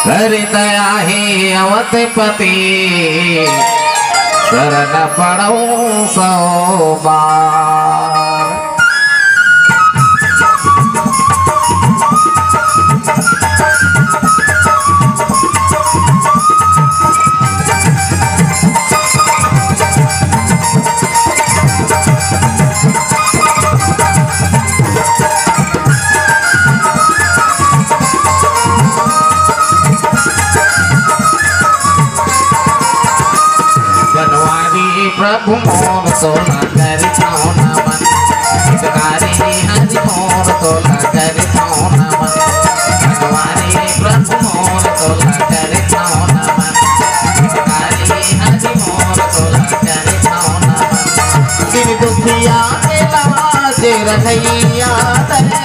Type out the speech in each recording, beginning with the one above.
दया हे अवधपति शरण पड़ो सो बार। प्रभु मोर तोला करता नमन, हितकारी हरि मोर तोला करता नमन, भगवानी प्रभु मोर तोला करता नमन, हितकारी हरि मोर तोला करता नमन। दिन दुखिया के लाज रखैया तरे,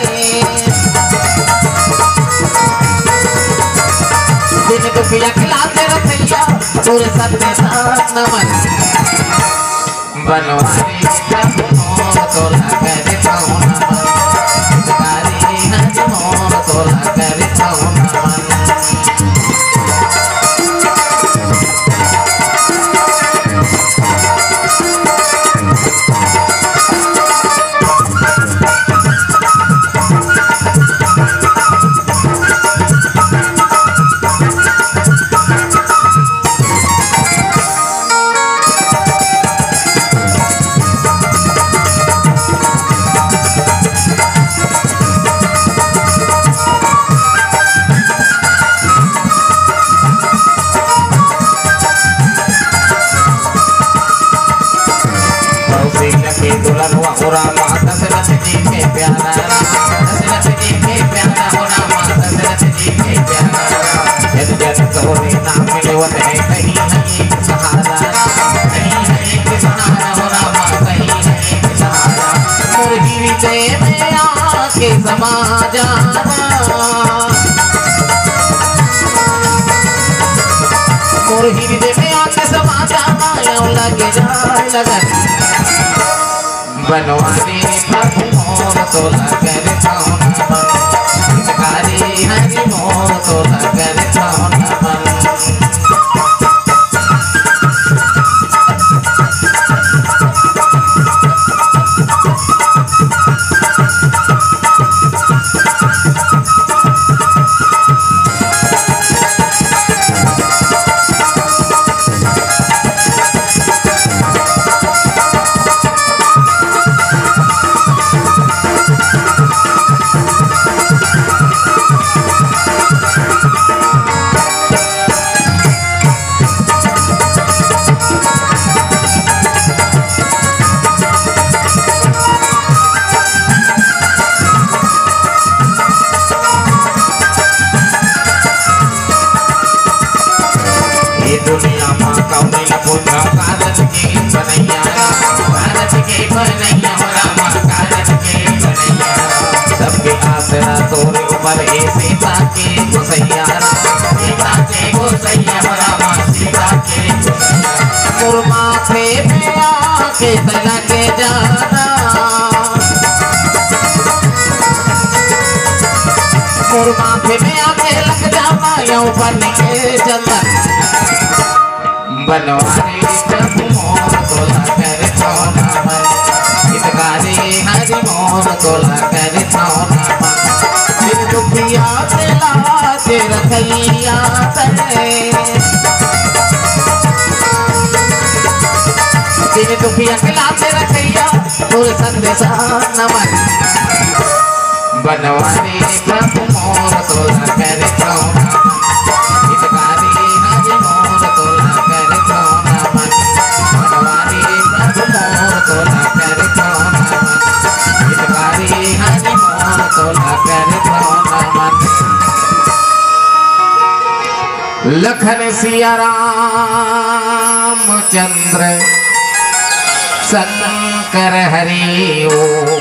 दिन दुखिया के लाज रखैया तोरे सत्य नमन। बनवारी प्रभु मोर तोला करता नमन, हितकारी हरि मोर तोला करता नमन। दशरथ जी के प्यारा, दशरथ जी के प्यारा हो रामा, दशरथ जी के प्यारा। जन जन तोरे नाम मिलवत है कहीं है एक सहारा, कहीं है एक सहारा हो रामा, कहीं है एक सहारा। मोर हृदय में आके समा जाना, मोर हृदय में आके समा जाना, यूं लगे जाए लगन। बनवारी प्रभु मोर तोला करता नमन, हितकारी हरि मोर तोला करता नमन। दुनिया माँ कौन पुत्र कारज के बनैया, कारज के बनैया हो रामा, कारज के बनैया। सबके आसरा तोरे ऊपर हे सीता के गोसैया, सीता के गोसैया हो रामा, सीता के गोसैया। मोर माथे पे आके तला के जाना, मोर माथे में आके लग जाना, यूं बन के चलना। बनवारी प्रभु मोर तोला करता नमन, हितकारी हरि मोर तोला करता नमन। दिन दुखिया के लाज रखैया तरे, दिन दुखिया के लाज रखैया तोरे संदेशा नमन। बनवारी प्रभु मोर तोला करता नमन, हितकारी हरि मोर तोला करता नमन। बनवारी प्रभु मोर तोला करता नमन, हितकारी हरि मोर तोला करता नमन। लखन सिया राम चंद्र शंकर हरि ओम।